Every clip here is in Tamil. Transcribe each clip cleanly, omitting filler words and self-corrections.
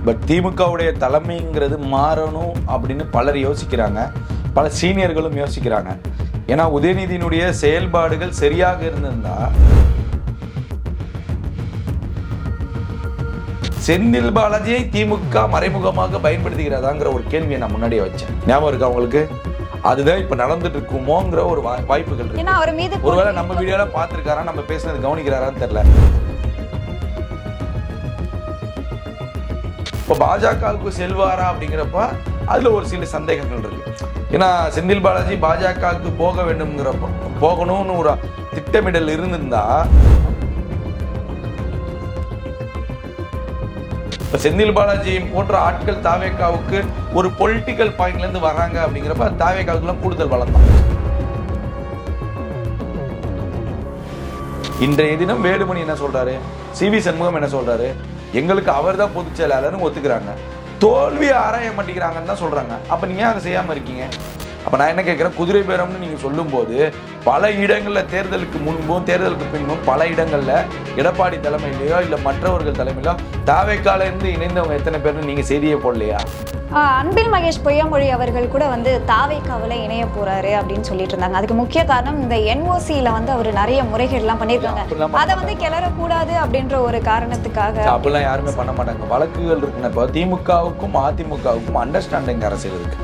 பட் திமுகவுடைய தலைமைங்கிறது மாறணும் அப்படின்னு பலர் யோசிக்கிறாங்க, பல சீனியர்களும் யோசிக்கிறாங்க. ஏன்னா உதயநிதியினுடைய செயல்பாடுகள் சரியாக இருந்திருந்தா செந்தில் பாலாஜியை திமுக மறைமுகமாக பயன்படுத்துகிறதாங்கிற ஒரு கேள்வியை நான் முன்னாடியே வச்சேன். ஞாபகம் இருக்கு அவங்களுக்கு? அதுதான் இப்ப நடந்துட்டு இருக்குமோங்கிற ஒரு வாய்ப்புகள் இருக்கு. ஒருவேளை நம்ம வீடியோல பார்த்திருக்காரா, நம்ம பேசுனது கவனிக்கிறாரான்னு தெரியல. இப்போ பாஜகவுக்கு செல்வாரா அப்படிங்கிறப்ப அதுல ஒரு சில சந்தேகங்கள் இருக்கு. ஏன்னா செந்தில் பாலாஜி பாஜகவுக்கு போக வேண்டும்ங்கிறப்ப, போகணும்னு ஒரு திட்டமிடல் இருந்திருந்தா, இப்போ செந்தில் பாலாஜி போன்ற ஆட்கள் தாவேகாவுக்கு ஒரு பொலிட்டிக்கல் பாயிண்ட்ல இருந்து வர்றாங்க அப்படிங்கிறப்ப தாவேகாவுக்குலாம் கூடுதல் பலம் தான். இன்றைய தினம் வேலுமணி என்ன சொல்றாரு, சிவி சண்முகம் என்ன சொல்றாரு, எங்களுக்கு அவர் தான் பொதுச் செயலாளர்னு ஒத்துக்கிறாங்க, தோல்வியை ஆராய மாட்டேங்கிறாங்கன்னு தான் சொல்றாங்க. அப்ப நீங்க அதை செய்யாம இருக்கீங்க? அப்ப நான் என்ன கேட்கிறேன், குதிரை பேரம்னு நீங்க சொல்லும் போது பல இடங்கள்ல தேர்தலுக்கு முன்பும் தேர்தலுக்கு பின்பும் பல இடங்கள்ல எடப்பாடி தலைமையிலயோ இல்ல மற்றவர்கள் தலைமையிலோ தாவேக்கால இருந்து இணைந்தவங்க எத்தனை பேர்னு நீங்க செய்தியே போடலையா? அன்பில் மகேஷ் பொய்யாமொழி அவர்கள் கூட தாவேக்காவில இணைய போறாரு அப்படின்னு சொல்லிட்டு இருந்தாங்க. அதுக்கு முக்கிய காரணம் இந்த என்ஓசியில அவர் நிறைய முறைகேடுலாம் பண்ணிருக்காங்க, அதை கிளறக்கூடாது அப்படின்ற ஒரு காரணத்துக்காக. அப்படிலாம் யாருமே பண்ண மாட்டாங்க. வழக்குகள் இருக்குன்னு இப்போ திமுகவுக்கும் அதிமுகவுக்கும் அண்டர்ஸ்டாண்டிங் அரசியல் இருக்கு.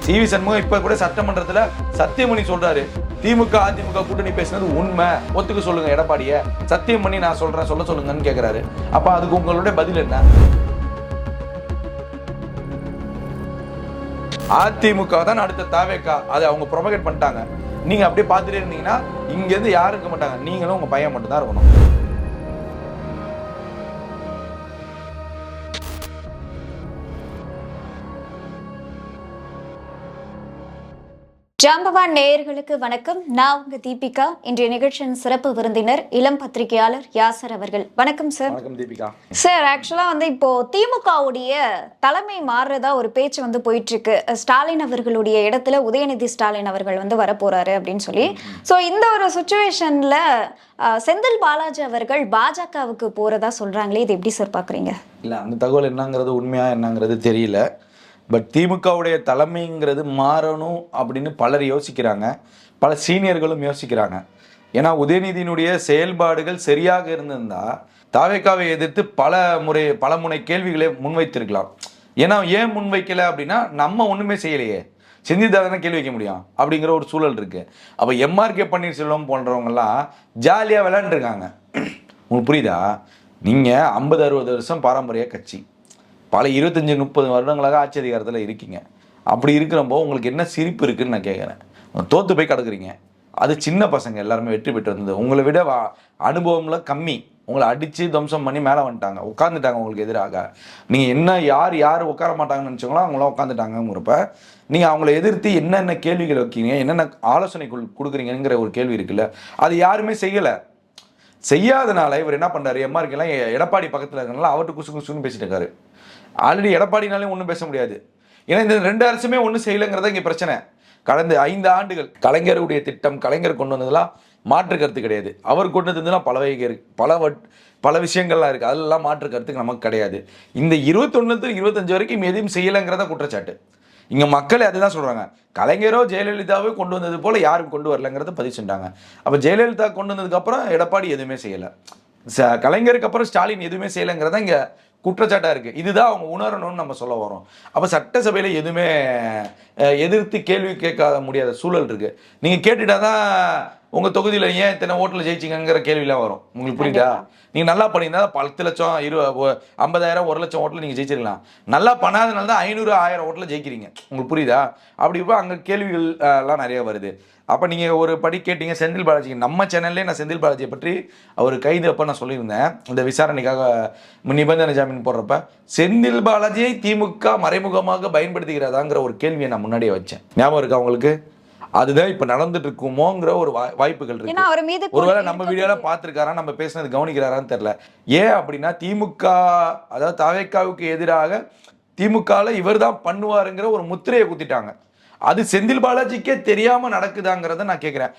சிவி சண்முகம் இப்ப கூட சட்டமன்றத்துல சத்தியம் பண்ணி சொல்றாரு, திமுக அதிமுக கூட்டணி பேசினது உண்மை, ஒத்துக்க சொல்லுங்க எடப்பாடிய, சத்தியம் பண்ணி நான் சொல்றேன், சொல்ல சொல்லுங்கன்னு கேக்குறாரு. அப்ப அதுக்கு உங்களுடைய பதில் என்ன? அதிமுக தான் அடுத்த தாவேகா, அதை அவங்க ப்ரொபகேட் பண்ணிட்டாங்க. நீங்க அப்படியே பார்த்துட்டே இருந்தீங்கன்னா இங்க இருந்து யாரும் இருக்க மாட்டாங்க, நீங்களும் உங்க பையன் மட்டும் தான் இருக்கணும். ஜாம்பவான் நேயர்களுக்கு வணக்கம். நான் உங்க தீபிகா. இன்றைய நிகழ்ச்சியின் சிறப்பு விருந்தினர் இளம் பத்திரிகையாளர் யாசர் அவர்கள். வணக்கம் சார். வணக்கம் தீபிகா. சார், ஆக்சுவலா இப்போ திமுகவுடைய தலைமை மாறுறதா ஒரு பேச்சு போயிட்டு இருக்கு. ஸ்டாலின் அவர்களுடைய இடத்துல உதயநிதி ஸ்டாலின் அவர்கள் வர போறாரு அப்படின்னு சொல்லி. ஸோ இந்த ஒரு சுச்சுவேஷன்ல செந்தில் பாலாஜி அவர்கள் பாஜகவுக்கு போறதா சொல்றாங்களே, இது எப்படி சார் பாக்குறீங்க? இல்ல, அந்த தகவல் என்னங்கிறது உண்மையா என்னங்கிறது தெரியல. பட் திமுகவுடைய தலைமைங்கிறது மாறணும் அப்படின்னு பலர் யோசிக்கிறாங்க, பல சீனியர்களும் யோசிக்கிறாங்க. ஏன்னா உதயநிதியினுடைய செயல்பாடுகள் சரியாக இருந்திருந்தா தாவேகாவை எதிர்த்து பல முனை கேள்விகளை முன்வைத்திருக்கலாம். ஏன்னா ஏன் முன்வைக்கல அப்படின்னா, நம்ம ஒண்ணுமே செய்யலையே, செஞ்சுதானே கேள்வி வைக்க முடியும் அப்படிங்கிற ஒரு சூழல் இருக்கு. அப்ப எம்ஆர்கே பன்னீர்செல்வம் போன்றவங்கலாம் ஜாலியா விளையாண்டுருக்காங்க. உங்களுக்கு புரியுதா? நீங்க 50-60 வருஷம் பாரம்பரிய கட்சி, பல 25-30 வருடங்களாக ஆட்சி அதிகாரத்தில் இருக்கீங்க. அப்படி இருக்கிறப்போ உங்களுக்கு என்ன சிரிப்பு இருக்குன்னு நான் கேட்குறேன். தோற்று போய் கிடக்குறீங்க. அது சின்ன பசங்க எல்லாருமே வெற்றி பெற்று வந்தது. உங்களை விட அனுபவம்ல கம்மி. உங்களை அடித்து துவம்சம் பண்ணி மேலே வந்துட்டாங்க, உட்காந்துட்டாங்க உங்களுக்கு எதிராக. நீங்கள் என்ன யார் உட்கார மாட்டாங்கன்னு நினச்சவங்களோ அவங்களாம் உட்காந்துட்டாங்கிறப்ப நீங்கள் அவங்கள எதிர்த்து என்னென்ன கேள்விகள் வைக்கிறீங்க, என்னென்ன ஆலோசனை கொடுக்குறீங்கிற ஒரு கேள்வி இருக்குல்ல, அது யாருமே செய்யலை. செய்யாதனால இவர் என்ன பண்ணுறாரு, எம்ஆர்கெல்லாம் எடப்பாடி பக்கத்தில் இருக்கிறனால அவர்கிட்ட குசு குசுன்னு பேசிட்டு இருக்காரு. ஆல்ரெடி எடப்பாடினாலே ஒன்றும் பேச முடியாது. ஏன்னா இந்த 2 அரசுமே ஒன்றும் செய்யலைங்கிறத இங்கே பிரச்சனை. கடந்த 5 ஆண்டுகள் கலைஞருடைய திட்டம், கலைஞர் கொண்டு வந்ததெல்லாம் மாற்று கருத்து கிடையாது. அவர் கொண்டு வந்ததுலாம் பல விஷயங்கள்லாம் இருக்குது, அதெல்லாம் மாற்று கருத்துக்கு நமக்கு கிடையாது. இந்த 21-25 வரைக்கும் எதையும் செய்யலைங்கிறத குற்றச்சாட்டு. இங்கே மக்களே அதுதான் சொல்கிறாங்க. கலைஞரோ ஜெயலலிதாவோ கொண்டு வந்தது போல் யாரும் கொண்டு வரலங்கிறத பதிவு செஞ்சாங்க. அப்போ ஜெயலலிதா கொண்டு வந்ததுக்கப்புறம் எடப்பாடி எதுவுமே செய்யலை, கலைஞருக்கு அப்புறம் ஸ்டாலின் எதுவுமே செய்யலைங்கிறத இங்கே குற்றச்சாட்டா இருக்கு. இதுதான் அவங்க உணரணும்னு நம்ம சொல்ல வரோம். அப்ப சட்டசபையில எதுவுமே எதிர்த்து கேள்வி கேட்க முடியாத சூழல் இருக்கு. நீங்க கேட்டுட்டாதான் உங்க தொகுதியில ஏன் இத்தனை ஓட்டுல ஜெயிச்சிங்கிற கேள்வியெல்லாம் வரும். உங்களுக்கு புரியுதா? நீங்க நல்லா பண்ணியிருந்தா 10 லட்சம் 50,000 1 லட்சம் ஓட்டுல நீங்க ஜெயிச்சிருக்கலாம். நல்லா பண்ணாதனால தான் 500-1000 ஓட்டுல ஜெயிக்கிறீங்க. உங்களுக்கு புரியுதா? அப்படி இப்போ அங்க கேள்விகள் எல்லாம் நிறைய வருது. அப்போ நீங்கள் ஒரு படி கேட்டீங்க செந்தில் பாலாஜிக்கு. நம்ம சேனல்லே நான் செந்தில் பாலாஜியை பற்றி அவர் கைது அப்போ நான் சொல்லியிருந்தேன், இந்த விசாரணைக்காக நிபந்தனை ஜாமீன் போடுறப்ப செந்தில் பாலாஜியை திமுக மறைமுகமாக பயன்படுத்துகிறதாங்கிற ஒரு கேள்வியை நான் முன்னாடியே வச்சேன். ஞாபகம் இருக்கா உங்களுக்கு? அதுதான் இப்ப நடந்துட்டு இருக்குமோங்கிற ஒரு வாய்ப்புகள் இருக்கு. ஒருவேளை நம்ம வீடியோல பார்த்திருக்காரா, நம்ம பேசுனது கவனிக்கிறாரான்னு தெரியல. ஏன் அப்படின்னா திமுக, அதாவது தாவேகாவுக்கு எதிராக திமுகல இவர் தான் பண்ணுவாருங்கிற ஒரு முத்திரையை குத்திட்டாங்க. அது செந்தில் பாலாஜிக்கே தெரியாம நடக்குதாங்கிறத நான் கேட்கிறேன்.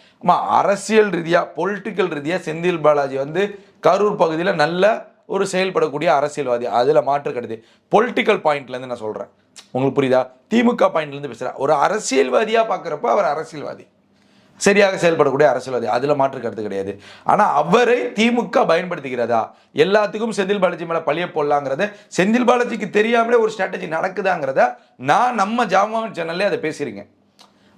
அரசியல் ரீதியா, பொலிட்டிக்கல் ரீதியா செந்தில் பாலாஜி கரூர் பகுதியில் நல்ல ஒரு செயல்படக்கூடிய அரசியல்வாதி, அதில் மாற்று கிடையாது. பொலிட்டிக்கல் பாயிண்ட்லேருந்து நான் சொல்கிறேன், உங்களுக்கு புரியுதா? திமுக பாயிண்ட்லேருந்து பேசுகிறேன். ஒரு அரசியல்வாதியாக பார்க்குறப்ப அவர் அரசியல்வாதி, சரியாக செயல்படக்கூடிய அரசியல்வாதி, அதில் மாற்று கருத்து கிடையாது. ஆனால் அவரை திமுக பயன்படுத்திக்கிறதா, எல்லாத்துக்கும் செந்தில் பாலாஜி மேலே பழிய போடலாங்கிறத, செந்தில் பாலாஜிக்கு தெரியாமலே ஒரு ஸ்ட்ராட்டஜி நடக்குதாங்கிறத நான் நம்ம ஜாமான் சேனல்லே அதை பேசியிருக்கேன்.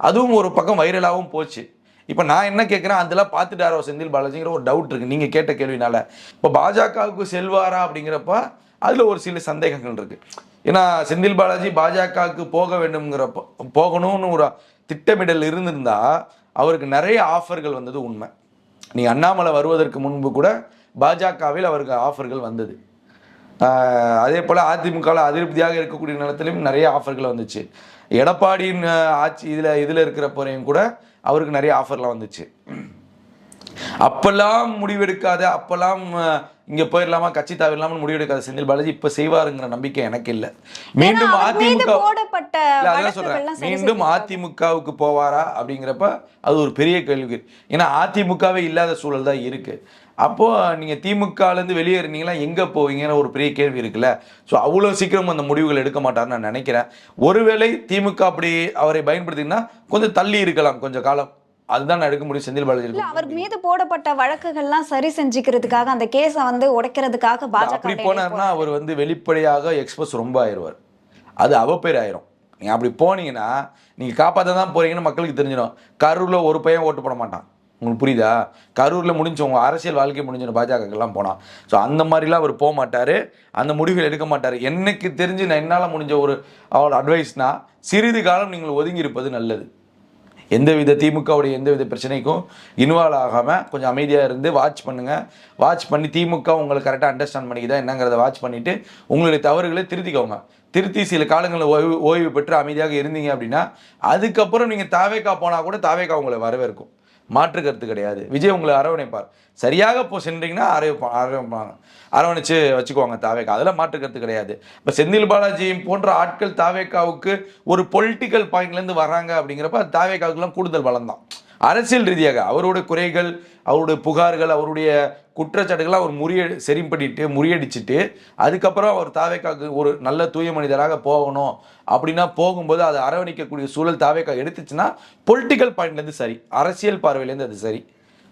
அதுவும் ஒரு பக்கம் வைரலாகவும் போச்சு. இப்போ நான் என்ன கேட்குறேன், அதெல்லாம் பார்த்துட்டாரோ செந்தில் பாலாஜிங்கிற ஒரு டவுட் இருக்குது நீங்கள் கேட்ட கேள்வினால. இப்போ பாஜகவுக்கு செல்வாரா அப்படிங்கிறப்ப அதில் ஒரு சில சந்தேகங்கள் இருக்குது. ஏன்னா செந்தில் பாலாஜி பாஜகவுக்கு போக வேண்டும்ங்கிறப்ப, போகணும்னு ஒரு திட்டமிடல் இருந்திருந்தா அவருக்கு நிறைய ஆஃபர்கள் வந்தது உண்மை. நீங்கள் அண்ணாமலை வருவதற்கு முன்பு கூட பாஜகவில் அவருக்கு ஆஃபர்கள் வந்தது. அதே போல் அதிமுகவில் அதிருப்தியாக இருக்கக்கூடிய நிலத்திலையும் நிறைய ஆஃபர்கள் வந்துச்சு. எடப்பாடியின் ஆட்சி இதில் இருக்கிறப்பறையும் கூட அவருக்கு நிறைய ஆஃபர்லாம் வந்துச்சு. அப்பெல்லாம் முடிவெடுக்காத, அப்பெல்லாம் இங்கே போயிடலாமா கட்சி தாவிடலாம்னு முடிவெடுக்காத செந்தில் பாலாஜி இப்போ செய்வாருங்கிற நம்பிக்கை எனக்கு இல்லை. மீண்டும் அதிமுக அதெல்லாம் சொல்கிறேன், மீண்டும் அதிமுகவுக்கு போவாரா அப்படிங்கிறப்ப அது ஒரு பெரிய கேள்வி. ஏன்னா அதிமுகவே இல்லாத சூழல் தான் இருக்குது. அப்போது நீங்கள் திமுகலேருந்து வெளியேறினீங்களா எங்கே போவீங்கன்னு ஒரு பெரிய கேள்வி இருக்குல்ல. ஸோ அவ்வளோ சீக்கிரம் அந்த முடிவுகள் எடுக்க மாட்டார்னு நான் நினைக்கிறேன். ஒருவேளை திமுக அப்படி அவரை பயன்படுத்திங்கன்னா கொஞ்சம் தள்ளி இருக்கலாம் கொஞ்சம் காலம், அதுதான் நான் எடுக்க முடியும். செந்தில் பாலாஜி அவர் மீது போடப்பட்ட வழக்குகள்லாம் சரி செஞ்சுக்கிறதுக்காக, அந்த கேஸை வந்து உடைக்கிறதுக்காக பாஜக அப்படி போனார்னா அவர் வந்து வெளிப்படையாக எக்ஸ்போஸ் ரொம்ப ஆயிடுவார், அது அவப்பேர் ஆயிரும். நீங்கள் அப்படி போனீங்கன்னா நீங்கள் காப்பாற்ற தான் போறீங்கன்னு மக்களுக்கு தெரிஞ்சிடும். கரூரில் ஒரு பையன் ஓட்டு போட மாட்டான், உங்களுக்கு புரியுதா? கரூரில் முடிஞ்சவங்க அரசியல் வாழ்க்கை முடிஞ்சிடும் பாஜகக்கெல்லாம் போனால். ஸோ அந்த மாதிரிலாம் அவர் போக மாட்டார், அந்த முடிவுகள் எடுக்க மாட்டார். எனக்கு தெரிஞ்சு நான் என்னால் முடிஞ்ச ஒரு அவரோட அட்வைஸ்னா, சிறிது காலம் நீங்கள் ஒதுங்கி இருப்பது நல்லது. எந்தவித திமுகவுடைய எந்தவித பிரச்சனைக்கும் இன்வால்வ் ஆகாமல் கொஞ்சம் அமைதியாக இருந்து வாட்ச் பண்ணுங்கள். வாட்ச் பண்ணி திமுக உங்களுக்கு கரெக்டாக அண்டர்ஸ்டாண்ட் பண்ணிக்கிதான் என்னங்கிறத வாட்ச் பண்ணிவிட்டு உங்களுடைய தவறுகளை திருத்திக்கோங்க. திருத்தி சில காலங்களில் ஓய்வு பெற்று அமைதியாக இருந்தீங்க அப்படின்னா அதுக்கப்புறம் நீங்கள் தாவேக்கா போனால் கூட தாவேக்கா உங்களை வரவேற்கும், மாற்று கருத்து கிடையாது. விஜய் உங்களை அரவணைப்பார். சரியாக இப்போ சென்றீங்கன்னா அரவணைச்சு வச்சுக்குவாங்க தாவேக்கா, அதெல்லாம் மாற்று கருத்து கிடையாது. இப்போ செந்தில் பாலாஜி போன்ற ஆட்கள் தாவேக்காவுக்கு ஒரு பொலிட்டிக்கல் பாயிண்ட்லேருந்து வர்றாங்க அப்படிங்கிறப்ப அது தாவேக்காவுக்குலாம் கூடுதல் பலம் தான். அரசியல் ரீதியாக அவருடைய குறைகள், அவருடைய புகார்கள், அவருடைய குற்றச்சாட்டுகளை அவர் முறியடிச்சுட்டு அதுக்கப்புறம் அவர் தாவேக்காவுக்கு ஒரு நல்ல தூய மனிதராக போகணும் அப்படின்னா போகும்போது அதை அரவணைக்கக்கூடிய சூழல் தாவேக்கா எடுத்துச்சுன்னா பொலிட்டிக்கல் பாயிண்ட்லேருந்து சரி, அரசியல் பார்வையிலேருந்து அது சரி.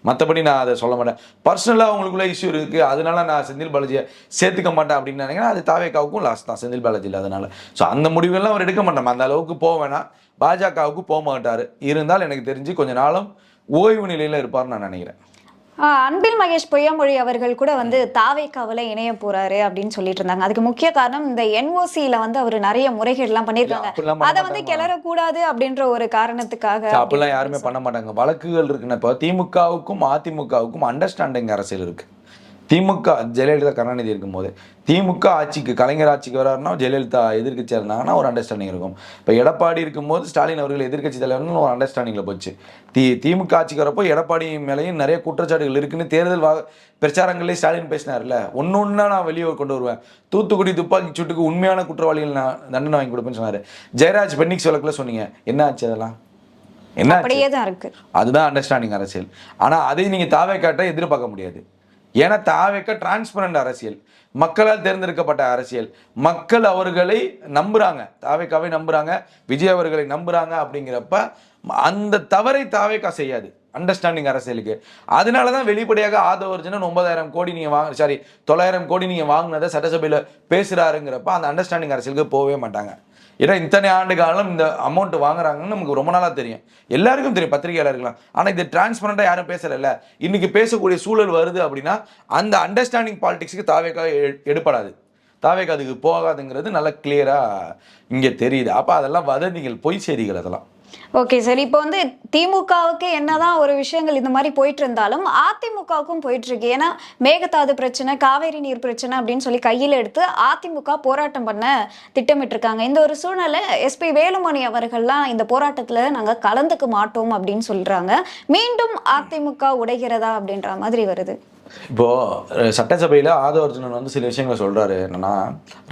மற்றபடி நான் அதை சொல்ல மாட்டேன். பர்சனலாக அவங்களுக்குள்ள இஷ்யூ இருக்குது, அதனால நான் செந்தில் பாலாஜியை சேர்த்துக்க மாட்டேன் அப்படின்னு நினைக்கிறேன். அது தாவேக்காவுக்கும் லாஸ்ட் தான், செந்தில் பாலாஜி இல்லாதனால. ஸோ அந்த முடிவுகள்லாம் அவர் எடுக்க மாட்டோம். அந்த அளவுக்கு போக வேணாம், பாஜகவுக்கு போக மாட்டார். இருந்தால் எனக்கு தெரிஞ்சு கொஞ்ச நாளும் ஓய்வு நிலையில் இருப்பார்னு நான் நினைக்கிறேன். அன்பில் மகேஷ் பொய்யாமொழி அவர்கள் கூட வந்து தாவேக்காவில் இணைய போறாரு அப்படின்னு சொல்லிட்டு இருந்தாங்க. அதுக்கு முக்கிய காரணம் இந்த என்ஓசியில வந்து அவர் நிறைய முறைகேடுலாம் பண்ணியிருக்காங்க, அதை வந்து கிளறக்கூடாது அப்படின்ற ஒரு காரணத்துக்காக. அப்படிலாம் யாருமே பண்ண மாட்டாங்க. வழக்குகள் இருக்குன்னா இப்போ திமுகவுக்கும் அதிமுகவுக்கும் அண்டர்ஸ்டாண்டிங் அரசியல் இருக்கு. திமுக ஜெயலலிதா கருணாநிதி இருக்கும்போது, திமுக ஆட்சிக்கு கலைஞர் ஆட்சிக்கு வராருன்னா ஜெயலலிதா எதிர்கட்சியாக இருந்தாங்கன்னா ஒரு அண்டர்ஸ்டாண்டிங் இருக்கும். இப்போ எடப்பாடி இருக்கும்போது ஸ்டாலின் அவர்கள் எதிர்கட்சி தலைவர்னு ஒரு அண்டர்ஸ்டாண்டிங்கில் போச்சு. திமுக ஆட்சிக்கு வரப்போ எடப்பாடி மேலேயும் நிறைய குற்றச்சாட்டுகள் இருக்குன்னு தேர்தல் பிரச்சாரங்களே ஸ்டாலின் பேசினார்ல, ஒன்று நான் வெளியே கொண்டு வருவேன், தூத்துக்குடி துப்பாக்கி சூட்டுக்கு உண்மையான குற்றவாளிகள் நான் தண்டனை வாங்கி கொடுப்பேன்னு சொன்னார். ஜெயராஜ் பென்னிக்ஸ் வழக்கில் சொன்னீங்க, என்ன ஆச்சு? அதெல்லாம் என்ன இருக்கு? அதுதான் அண்டர்ஸ்டாண்டிங் அரசியல். ஆனால் அதை நீங்கள் தாவேக்காட்ட எதிர்பார்க்க முடியாது. ஏன்னா தாவேக்கா டிரான்ஸ்பரண்ட் அரசியல், மக்களால் தேர்ந்தெடுக்கப்பட்ட அரசியல், மக்கள் அவர்களை நம்புறாங்க, தாவேக்காவை நம்புறாங்க, விஜய் அவர்களை நம்புறாங்க. அப்படிங்கிறப்ப அந்த தவறை தாவேக்கா செய்யாது அண்டர்ஸ்டாண்டிங் அரசியலுக்கு. அதனால தான் வெளிப்படையாக ஆதவர்ஜனன் 9,000 கோடி நீங்கள் 9,000 கோடி நீங்கள் வாங்கினதை சட்டசபையில் பேசுகிறாருங்கிறப்ப அந்த அண்டர்ஸ்டாண்டிங் அரசியலுக்கு போகவே மாட்டாங்க. ஏன்னா இத்தனை ஆண்டு காலம் இந்த அமௌண்ட் வாங்குறாங்கன்னு நமக்கு ரொம்ப நாளாக தெரியும், எல்லாருக்கும் தெரியும், பத்திரிகையாளர்களாம். ஆனால் இது டிரான்ஸ்பரண்டாக யாரும் பேசலைல்ல. இன்னைக்கு பேசக்கூடிய சூழல் வருது அப்படின்னா அந்த அண்டர்ஸ்டாண்டிங் பாலிடிக்ஸுக்கு தாவேக்கா எடுப்படாது, தாவேக்கா அதுக்கு போகாதுங்கிறது நல்லா கிளியராக இங்கே தெரியுது. அப்போ அதெல்லாம் வதந்திகள், பொய் செய்திகள் அதெல்லாம். ஓகே சார், இப்போ வந்து திமுகவுக்கு என்னதான் ஒரு விஷயங்கள் இந்த மாதிரி போயிட்டு இருந்தாலும் அதிமுகவுக்கும் போயிட்டு இருக்கு. ஏன்னா மேகதாது பிரச்சனை, காவேரி நீர் பிரச்சனை அப்படின்னு சொல்லி கையில் எடுத்து அதிமுக போராட்டம் பண்ண திட்டமிட்டு இருக்காங்க. இந்த ஒரு சூழ்நிலை எஸ்பி வேலுமணி அவர்கள்லாம் இந்த போராட்டத்தில் நாங்கள் கலந்துக்க மாட்டோம் அப்படின்னு சொல்றாங்க. மீண்டும் அதிமுக உடைகிறதா அப்படின்ற மாதிரி வருது. இப்போ சட்டசபையில் ஆதவர்ஜுனன் வந்து சில விஷயங்களை சொல்றாரு. என்னன்னா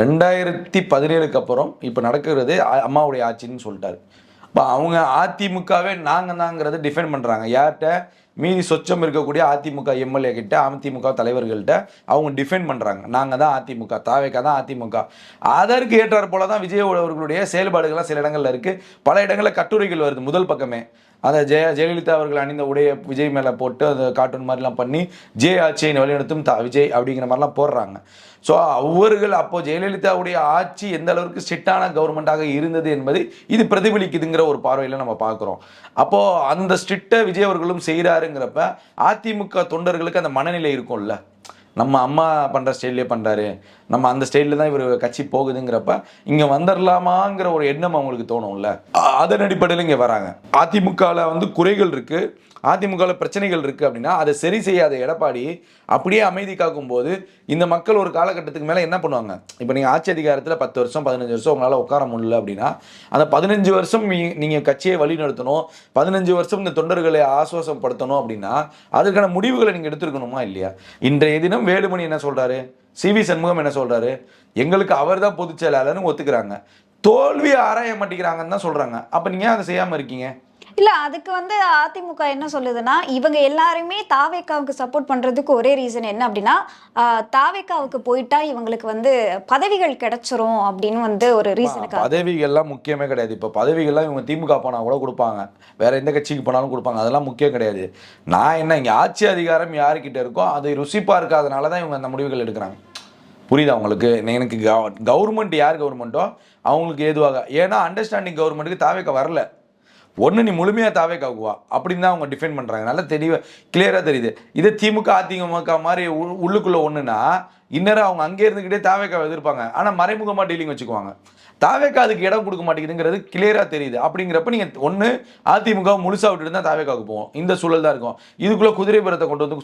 2017 அப்புறம் இப்போ நடக்கிறது அம்மாவுடைய ஆட்சின்னு சொல்லிட்டாரு. இப்போ அவங்க அதிமுகவே நாங்கள் தாங்கிறத டிஃபைன் பண்ணுறாங்க. யார்கிட்ட? மீதி சொச்சம் இருக்கக்கூடிய அதிமுக எம்எல்ஏ கிட்ட அதிமுக தலைவர்கள்ட்ட அவங்க டிஃபெண்ட் பண்ணுறாங்க. நாங்கள் தான் அதிமுக, தாவேக்கா தான் அதிமுக. அதற்கு ஏற்றார் போல தான் விஜய் அவர்களுடைய செயல்பாடுகள்லாம் சில இடங்கள்ல இருக்குது. பல இடங்களில் கட்டுரைகள் வருது முதல் பக்கமே. அந்த ஜெயலலிதா அவர்கள் அணிந்த உடைய விஜய் மேலே போட்டு அந்த கார்ட்டூன் மாதிரிலாம் பண்ணி ஆட்சியை வழிநடத்தும் விஜய் அப்படிங்கிற மாதிரிலாம் போடுறாங்க. ஸோ அவர்கள் அப்போ ஜெயலலிதாவுடைய ஆட்சி எந்த அளவுக்கு ஸ்ட்ரிக்டான கவர்மெண்ட்டாக இருந்தது என்பதை இது பிரதிபலிக்குதுங்கிற ஒரு பார்வையில் நம்ம பார்க்குறோம். அப்போது அந்த ஸ்ட்ரிக்டை விஜய் அவர்களும் செய்கிறாருங்கிறப்ப அதிமுக தொண்டர்களுக்கு அந்த மனநிலை இருக்கும்ல, நம்ம அம்மா பண்ணுற ஸ்டைல்லே பண்ணுறாரு, நம்ம அந்த ஸ்டைலில் தான் இவர் கட்சி போகுதுங்கிறப்ப இங்கே வந்துடலாமாங்கிற ஒரு எண்ணம் அவங்களுக்கு தோணும்ல. அதன் அடிப்படையில் இங்கே வராங்க. அதிமுகவில் வந்து குறைகள் இருக்குது, அதிமுகவில் பிரச்சனைகள் இருக்குது அப்படின்னா அதை சரி செய்யாத எடப்பாடி அப்படியே அமைதி காக்கும் போது இந்த மக்கள் ஒரு காலகட்டத்துக்கு மேலே என்ன பண்ணுவாங்க? இப்போ நீங்கள் ஆட்சி அதிகாரத்தில் 10 வருஷம் 15 வருஷம் உங்களால் உட்கார முடியல அப்படின்னா அந்த 15 வருஷம் நீங்கள் கட்சியை வழி நடத்தணும், 15 வருஷம் இந்த தொண்டர்களை ஆசுவாசப்படுத்தணும் அப்படின்னா அதுக்கான முடிவுகளை நீங்கள் எடுத்துருக்கணுமா இல்லையா? இன்றைய தினம் வேலுமணி என்ன சொல்கிறாரு, சிவி சண்முகம் என்ன சொல்கிறாரு, எங்களுக்கு அவர் தான் பொதுச் செயலாளர்னு ஒத்துக்கிறாங்க, தோல்வியை ஆராய மாட்டேங்கிறாங்கன்னு தான் சொல்கிறாங்க. அப்போ நீங்கள் அதை செய்யாமல் இருக்கீங்க? இல்ல, அதுக்கு வந்து அதிமுக என்ன சொல்லுதுன்னா, இவங்க எல்லாருமே தாவேக்காவுக்கு சப்போர்ட் பண்றதுக்கு ஒரே ரீசன் என்ன அப்படின்னா, தாவேக்காவுக்கு போயிட்டா இவங்களுக்கு வந்து பதவிகள் கிடைச்சிரும் அப்படின்னு வந்து ஒரு ரீசனுக்கு. பதவிகள்லாம் முக்கியமே கிடையாது. இப்போ பதவிகள்லாம் இவங்க திமுக போனால் கூட கொடுப்பாங்க, வேற எந்த கட்சிக்கு போனாலும் கொடுப்பாங்க, அதெல்லாம் முக்கியம் கிடையாது. நான் என்ன, இங்கே ஆட்சி அதிகாரம் யாருக்கிட்ட இருக்கோ அதை ருசி பார்க்காதனால தான் இவங்க அந்த முடிவுகள் எடுக்கிறாங்க. புரியுதா உங்களுக்கு? எனக்கு கவர்மெண்ட் யார் கவர்மெண்ட்டோ அவங்களுக்கு ஏதுவாக, ஏன்னா அண்டர்ஸ்டாண்டிங் கவர்மெண்ட்டுக்கு தாவேக்கா வரல. ஒன்று நீ முழுமையாக தாவேக்காக்குவா அப்படின்னு தான் அவங்க டிஃபெண்ட் பண்ணுறாங்க. நல்லா தெளிவாக கிளியராக தெரியுது. இதே திமுக அதிமுக மாதிரி உள்ளுக்குள்ளே ஒன்றுனா இன்னரும் அவங்க அங்கே இருந்துக்கிட்டே தாவேக்காவை எதிர்ப்பாங்க, ஆனால் மறைமுகமாக டீலிங் வச்சுக்குவாங்க. தாவேக்கா அதுக்கு இடம் கொடுக்க மாட்டேங்குதுங்கிறது கிளியராக தெரியுது. அப்படிங்கிறப்ப நீங்கள் ஒன்று அதிமுக முழுசாக விட்டுட்டு தான் தாவேக்காவுக்கு போவோம். இந்த சூழல் தான் இருக்கும். இதுக்குள்ளே குதிரை பேரத்தை கொண்டு வந்து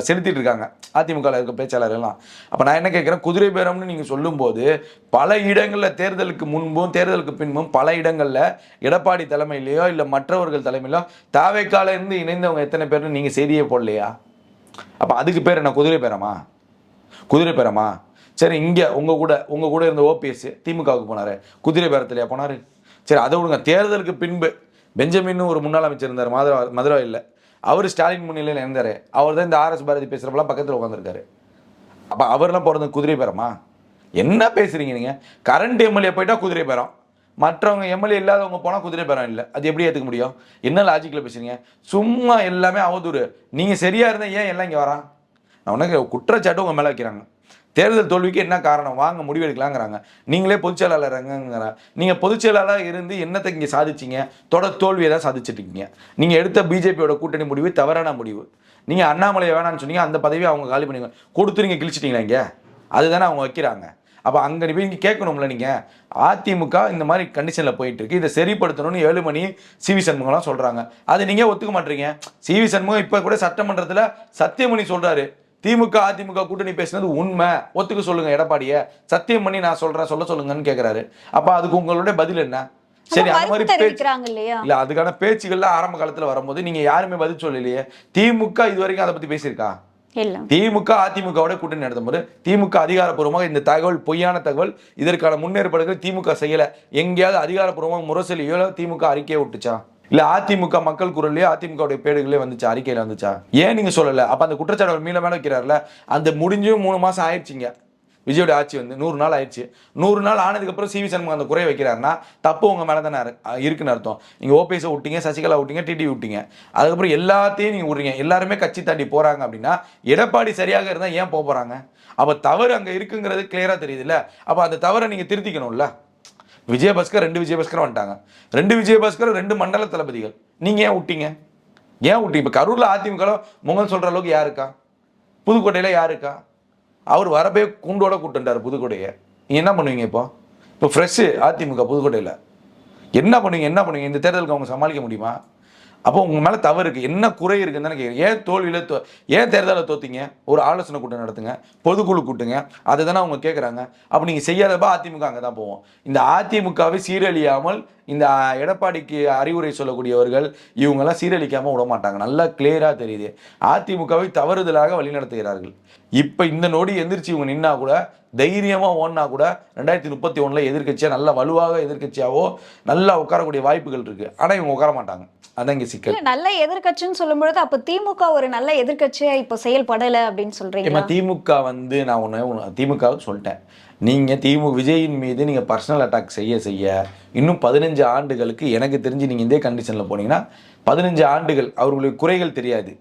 செலுத்திட்டு இருக்காங்க அதிமுகவில் இருக்க பேச்சாளர்கள்லாம். அப்போ நான் என்ன கேட்குறேன், குதிரை பேரம்னு நீங்கள் சொல்லும்போது பல இடங்களில் தேர்தலுக்கு முன்பும் தேர்தலுக்கு பின்பும் பல இடங்களில் எடப்பாடி தலைமையிலையோ இல்லை மற்றவர்கள் தலைமையிலோ தாவேக்கால இருந்து இணைந்தவங்க எத்தனை பேர்னு நீங்கள் செய்தியே போடலையா? அப்போ அதுக்கு பேர் என்ன குதிரை பேரமா? குதிரை பேரமா? சரி, இங்கே உங்கள் கூட இருந்த ஓபிஎஸ் திமுகவுக்கு போனார், குதிரை பேரத்திலையா போனார்? சரி, அதை விடுங்க. தேர்தலுக்கு பின்பு பெஞ்சமின் ஒரு முன்னாள் அமைச்சர் இருந்தார் மதுராவில், அவர் ஸ்டாலின் முன்னிலையில் இருந்தார். அவர் தான் இந்த RS பாரதி பேசுகிறப்பெல்லாம் பக்கத்தில் உட்காந்துருக்காரு. அப்போ அவர்லாம் போகிறது குதிரை பேரமா? என்ன பேசுகிறீங்க நீங்கள்? கரண்ட் எம்எல்ஏ போயிட்டா குதிரை பேரம், மற்றவங்க எம்எல்ஏ இல்லாதவங்க போனால் குதிரை பேரம் இல்லை. அது எப்படி ஏற்றுக்க முடியும்? என்ன லாஜிக்கில் பேசுகிறீங்க? சும்மா எல்லாமே அவதூறு. நீங்கள் சரியாக இருந்தால் ஏன் எல்லாம் இங்கே வரான்? நான் உனக்கு குற்றச்சாட்டு உங்கள் மேலே வைக்கிறாங்க. தேர்தல் தோல்விக்கு என்ன காரணம், வாங்க முடிவெடுக்கலாங்கிறாங்க. நீங்களே பொதுச்செயலாளருங்கிற, நீங்கள் பொதுச்செயலாளர் இருந்து என்னத்தை இங்கே சாதிச்சிங்க? தொடர் தோல்வியை தான் சாதிச்சிட்ருக்கீங்க. நீங்கள் எடுத்த பிஜேபியோட கூட்டணி முடிவு தவறான முடிவு. நீங்கள் அண்ணாமலை வேணான்னு சொன்னீங்க, அந்த பதவியை அவங்க காலி பண்ணி கொடுத்து நீங்கள் கிழிச்சிட்டிங்களா? இங்கே அதுதானே அவங்க வைக்கிறாங்க. அப்போ அங்கே போய் இங்கே கேட்கணும்ல. நீங்கள் அதிமுக இந்த மாதிரி கண்டிஷனில் போயிட்டுருக்கு, இதை சரிப்படுத்தணும்னு வேலுமணி சிவி சண்முகம்லாம் சொல்கிறாங்க. அது நீங்கள் ஒத்துக்க மாட்டீங்க. சிவி சண்முகம் இப்போ கூட சட்டமன்றத்தில் சத்தியமணி சொல்கிறாரு, திமுக அதிமுக கூட்டணி பேசினது உண்மை, ஒத்துக்க சொல்லுங்க எடப்பாடியை, சத்தியம் பண்ணி நான் சொல்றேன் சொல்ல சொல்லுங்கன்னு கேட்கிறாரு. அப்ப அதுக்கு உங்களுடைய பதில் என்ன? சரி, அந்த மாதிரி இல்ல, அதுக்கான பேச்சுகள்ல ஆரம்ப காலத்துல வரும்போது நீங்க யாருமே பதில் சொல்லலையே. திமுக இது வரைக்கும் அதை பத்தி பேசியிருக்கா? திமுக அதிமுகவோட கூட்டணி நடத்தும் போது திமுக அதிகாரப்பூர்வமாக இந்த தகவல் பொய்யான தகவல், இதற்கான முன்னேற்பாடுகள் திமுக செய்யல, எங்கேயாவது அதிகாரப்பூர்வமாக முரசொலியோ திமுக அறிக்கையை விட்டுச்சா? இல்ல அதிமுக மக்கள் குரல்லையே அதிமுகவுடைய பேடுகளே வந்துச்சா, அறிக்கையில வந்துச்சா? ஏன் நீங்க சொல்லல? அப்ப அந்த குற்றச்சாட்டு மீள மேல வைக்கிறாருல, அந்த முடிஞ்சும் 3 மாசம் ஆயிடுச்சுங்க. விஜயோட ஆட்சி வந்து 100 நாள் ஆயிடுச்சு. 100 நாள் ஆனதுக்கப்புறம் சிவி சண்முகம் அந்த குறைய வைக்கிறாருன்னா தப்பு உங்க மேலே தானே இருக்குன்னு அர்த்தம். நீங்கள் ஓபிஎஸ் விட்டீங்க, சசிகலா விட்டீங்க, டிடி விட்டீங்க, அதுக்கப்புறம் எல்லாத்தையும் நீங்கள் விட்றீங்க. எல்லாருமே கட்சி தாண்டி போகிறாங்க அப்படின்னா எடப்பாடி சரியாக இருந்தால் ஏன் போகிறாங்க? அப்போ தவறு அங்கே இருக்குங்கிறது கிளியராக தெரியுதுல்ல. அப்போ அந்த தவறை நீங்கள் திருத்திக்கணும்ல. விஜயபாஸ்கர் 2 விஜயபாஸ்கர் வந்துட்டாங்க, 2 விஜயபாஸ்கர் 2 மண்டல தளபதிகள். நீங்கள் ஏன் விட்டீங்க? இப்போ கரூரில் அதிமுக முகல் சொல்கிற அளவுக்கு யாருக்கா? புதுக்கோட்டையில் யாருக்கா? அவர் வரப்பே கூண்டோட கூட்டுட்டார் புதுக்கோட்டையை. நீங்கள் என்ன பண்ணுவீங்க? இப்போ ஃப்ரெஷ்ஷு அதிமுக புதுக்கோட்டையில் என்ன பண்ணுவீங்க? இந்த தேர்தலுக்கு அவங்க சமாளிக்க முடியுமா? அப்போ உங்கள் மேலே தவறு இருக்குது, என்ன குறை இருக்குன்னு தானே கேட்குறேன். ஏன் தோல்வியில் ஏன் தேர்தலில் தோத்தீங்க? ஒரு ஆலோசனை கூட்டம் நடத்துங்க, பொதுக்குழு கூட்டுங்க, அதை தானே அவங்க கேட்குறாங்க. அப்போ நீங்கள் செய்யாதப்பா அதிமுக அங்கே தான் போவோம். இந்த அதிமுகவை சீரழியாமல் இந்த எடப்பாடிக்கு அறிவுரை சொல்லக்கூடியவர்கள் இவங்கெல்லாம் சீரழிக்காமல் விட மாட்டாங்க. நல்லா கிளியராக தெரியுது. அதிமுகவை தவறுதலாக வழிநடத்துகிறார்கள். இப்போ இந்த நொடி எந்திரிச்சு இவங்க நின்னா கூட தைரியமாக ஓடினா கூட 2031 எதிர்க்கட்சியாக நல்ல வலுவாக எதிர்க்கட்சியாவோ நல்லா உட்காரக்கூடிய வாய்ப்புகள் இருக்குது. ஆனால் இவங்க உட்கார மாட்டாங்க. அதான் இங்கே சிக்கல். இல்ல, நல்ல எதிர்க்கட்சின்னு சொல்லும்பொழுது அப்ப திமுக ஒரு நல்ல எதிர்க்கட்சியா இப்போ செயல்படலை அப்படின்னு சொல்றீங்க. திமுக வந்து நான் ஒன்று திமுகவுக்கு சொல்லிட்டேன், நீங்கள் விஜயின் மீது நீங்கள் பர்சனல் அட்டாக் செய்ய இன்னும் 15 ஆண்டுகளுக்கு எனக்கு தெரிஞ்சு நீங்கள் இதே கண்டிஷனில் போனீங்கன்னா 15 ஆண்டுகள் அவர்களுடைய குறைகள் தெரியாது,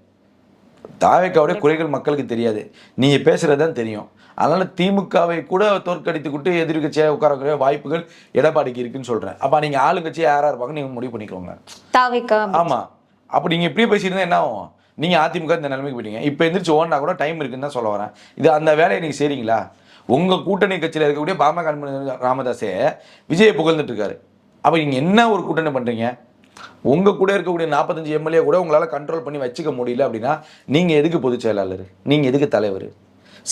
தாவேக்காவுடைய குறைகள் மக்களுக்கு தெரியாது, நீங்கள் பேசுகிறது தான் தெரியும். அதனால் திமுகவை கூட தோற்கடித்துக்கிட்டு எதிர்கட்சியாக உட்காரக்கூடிய வாய்ப்புகள் எடப்பாடிக்கு இருக்குன்னு சொல்கிறேன். அப்போ நீங்கள் ஆளுங்கட்சியாக யாராக இருப்பாங்க நீங்கள் முடிவு பண்ணிக்கோங்க. தாவேக்கா. ஆமாம், அப்போ நீங்கள் இப்படியே பேசியிருந்தா என்ன ஆகும்? நீங்கள் அதிமுக இந்த நிலைமைக்கு போயிட்டீங்க. இப்போ எந்திரிச்சு ஓடினா கூட டைம் இருக்குன்னு தான் சொல்ல வரேன். இது அந்த வேலையை நீங்கள் செய்கிறீங்களா? உங்கள் கூட்டணி கட்சியில் இருக்கக்கூடிய பாமக ராமதாஸே விஜயை புகழ்ந்துட்டு இருக்காரு. அப்போ நீங்கள் என்ன ஒரு கூட்டணி பண்ணுறீங்க? உங்கள் கூட இருக்கக்கூடிய 45 எம்எல்ஏ கூட உங்களால் கண்ட்ரோல் பண்ணி வச்சுக்க முடியல அப்படின்னா நீங்கள் எதுக்கு பொதுச் செயலாளர்? நீங்கள் எதுக்கு தலைவர்?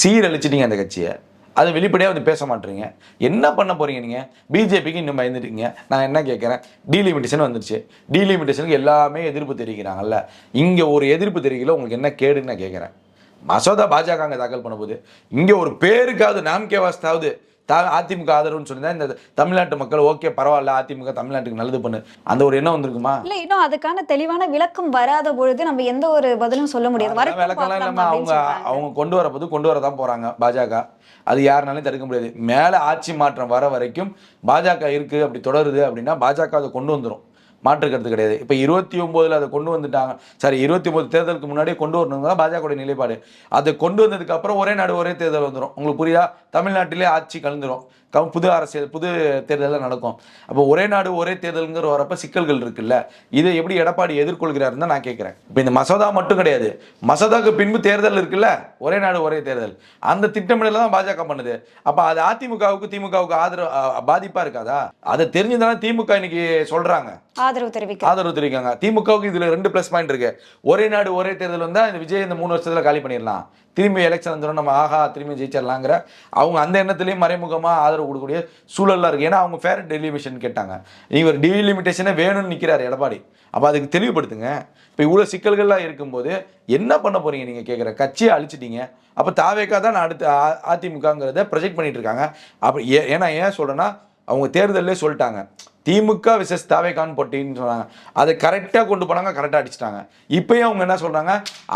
சீரழிச்சிட்டீங்க அந்த கட்சியை. அதை வெளிப்படையாக வந்து பேச மாட்டீங்க. என்ன பண்ண போகிறீங்க நீங்கள்? பிஜேபிக்கு இன்னும் பயந்துட்டீங்க. நான் என்ன கேட்குறேன், டீலிமிட்டேஷன் வந்துருச்சு. டீலிமிட்டேஷனுக்கு எல்லாமே எதிர்ப்பு தெரிவிக்கிறாங்கல்ல, இங்கே ஒரு எதிர்ப்பு தெரிவிக்கல, உங்களுக்கு என்ன கேடுன்னு நான் கேட்குறேன். மசோதா பாஜக அங்கே தாக்கல் பண்ண போது இங்கே ஒரு பேருக்காவது நாம்கே வாஸ்தாவது அதிமுக ஆதரவுன்னு சொல்லி தான் இந்த தமிழ்நாட்டு மக்கள் ஓகே பரவாயில்ல அதிமுக தமிழ்நாட்டுக்கு நல்லது பண்ணு அந்த ஒரு எண்ணம் வந்திருக்குமா? இல்ல, இன்னும் அதுக்கான தெளிவான விளக்கம் வராத பொழுது நம்ம எந்த ஒரு பதிலும் சொல்ல முடியாது. விளக்கம்லாம் இல்லாம அவங்க கொண்டு வரதான் போறாங்க பாஜக. அது யாருனாலும் தடுக்க முடியாது. மேல ஆட்சி மாற்றம் வர வரைக்கும் பாஜக இருக்கு, அப்படி தொடருது அப்படின்னா பாஜக அதை கொண்டு வந்துடும், மாற்று கருத்து கிடையாது. இப்போ 29 அதை கொண்டு வந்துட்டாங்க. சரி, 29 தேர்தலுக்கு முன்னாடியே கொண்டு வரணுங்க தான் பாஜகவுடைய நிலைப்பாடு. அதை கொண்டு வந்ததுக்கு அப்புறம் ஒரே நாடு ஒரே தேர்தல் வந்துடும். உங்களுக்கு புரியுதா? தமிழ்நாட்டிலே ஆட்சி கலந்துரும், புது அரசியல் புது தேர்தலில் நடக்கும். அப்போ ஒரே நாடு ஒரே தேர்தலுங்கிற வரப்ப சிக்கல்கள் இருக்குல்ல, இதை எப்படி எடப்பாடி எதிர்கொள்கிறாருன்னு தான் நான் கேட்குறேன். இப்போ இந்த மசோதா மட்டும் கிடையாது, மசோதாவுக்கு பின்பு தேர்தல் இருக்குல்ல, ஒரே நாடு ஒரே தேர்தல், அந்த திட்டமிடல தான் பாஜக பண்ணுது. அப்போ அது அதிமுகவுக்கு திமுகவுக்கு ஆதரவு பாதிப்பாக இருக்காதா? அதை தெரிஞ்சுதானே திமுக இன்னைக்கு சொல்றாங்க ஆதரவு தெரிவிக்காங்க. திமுகவுக்கு இதுல 2 ப்ளஸ் பாயிண்ட் இருக்கு. ஒரே நாடு ஒரே தேர்தல் வந்தா இந்த விஜய் இந்த 3 வருஷத்துல காலி பண்ணிடலாம், திரும்பி எலெக்ஷன் வந்துடும், நம்ம ஆஹா திரும்பி ஜெயிச்சிடலாங்கிற அவங்க அந்த எண்ணத்துலேயும் மறைமுகமாக ஆதரவு கொடுக்கக்கூடிய சூழல்லாம் இருக்குது. ஏன்னா அவங்க ஃபேர் டெலிமிஷன் கேட்டாங்க, இவர் டெலிமிட்டேஷனே வேணும்னு நிற்கிறார் எடப்பாடி. அப்போ அதுக்கு தெளிவுபடுத்துங்க. இப்போ இவ்வளோ சிக்கல்கள்லாம் இருக்கும்போது என்ன பண்ண போறீங்க நீங்கள் கேட்குற? கட்சியை அழிச்சிட்டீங்க. அப்போ தாவேக்கா தான் அடுத்து அதிமுகங்கிறத ப்ரொஜெக்ட் பண்ணிட்டு இருக்காங்க. அப்போ ஏன்னா ஏன் சொல்கிறேன்னா, அவங்க தேர்தலே சொல்லிட்டாங்க திமுக விசஸ் தாவேக்கான்னு போட்டின்னு சொன்னாங்க. அதை கரெக்டாக கொண்டு போனாங்க, கரெக்டாக அடிச்சிட்டாங்க. இப்போயும் அவங்க என்ன சொல்கிறாங்க,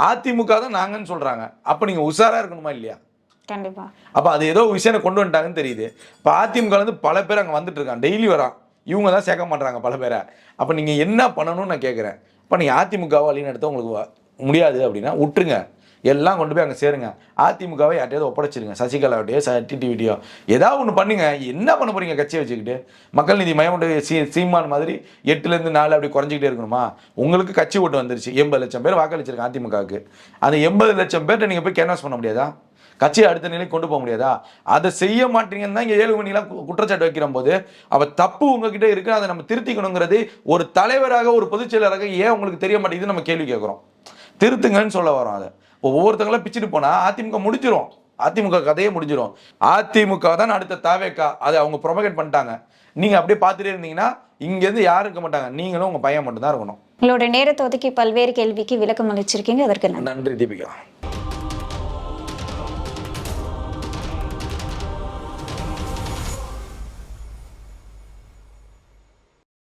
அதிமுக தான் நாங்கன்னு சொல்கிறாங்க. அப்போ நீங்கள் உஷாராக இருக்கணுமா இல்லையா? கண்டிப்பா. அப்போ அது ஏதோ விஷயம் கொண்டு வந்துட்டாங்கன்னு தெரியுது. இப்போ அதிமுகலேருந்து பல பேர் அங்கே வந்துட்டு இருக்காங்க, டெய்லி வரான், இவங்க தான் சேர்க்க மாட்டாங்க பல பேரை. அப்போ நீங்கள் என்ன பண்ணணும்னு நான் கேட்குறேன். இப்போ நீங்கள் அதிமுகவை வழிநடத்த உங்களுக்கு முடியாது அப்படின்னா விட்டுருங்க, எல்லாம் கொண்டு போய் அங்கே சேருங்க. அதிமுகவை யார்ட்டையாவது ஒப்படைச்சிருங்க, சசிகலாவுடைய டிடிவிடியோ ஏதாவது ஒன்று பண்ணுங்க. என்ன பண்ண போறீங்க கட்சியை வச்சுக்கிட்டு? மக்கள் நீதி மையம் சீமான் மாதிரி 8லேருந்து 4 அப்படி குறைஞ்சிக்கிட்டே இருக்கணுமா? உங்களுக்கு கட்சி ஓட்டு வந்துருச்சு, 80 லட்சம் பேர் வாக்களிச்சிருக்கேன் அதிமுகவுக்கு. அந்த 80 லட்சம் பேர்கிட்ட நீங்கள் போய் கேன்வாஸ் பண்ண முடியாதா? கட்சியை அடுத்த நிலைக்கு கொண்டு போக முடியாதா? அதை செய்ய மாட்டீங்கன்னு தான் இங்கே 7 மணிலாம் குற்றச்சாட்டு வைக்கிற போது அவ தப்பு உங்ககிட்ட இருக்கு, அதை நம்ம திருத்திக்கணுங்கிறது ஒரு தலைவராக ஒரு பொதுச் செயலராக ஏன் உங்களுக்கு தெரிய மாட்டேங்குது நம்ம கேள்வி கேட்குறோம். திருத்துங்கன்னு சொல்ல வரோம். அதை இப்போ ஒவ்வொருத்தங்களும் பிச்சுட்டு போனா அதிமுக முடிஞ்சிடும், அதிமுக கதையே முடிஞ்சிடும். அதிமுக தான் அடுத்த தாவேக்கா, அதை அவங்க ப்ரொபகேட் பண்ணிட்டாங்க. நீங்க அப்படியே பார்த்துட்டே இருந்தீங்கன்னா இங்கேருந்து யாரும் இருக்க மாட்டாங்க, நீங்களும் உங்க பையன் மட்டும் தான் இருக்கணும். உங்களோட நேரத்தை ஒதுக்கி பல்வேறு கேள்விக்கு விளக்கம் அளிச்சிருக்கீங்க, அதற்கு நன்றி தீபிகா.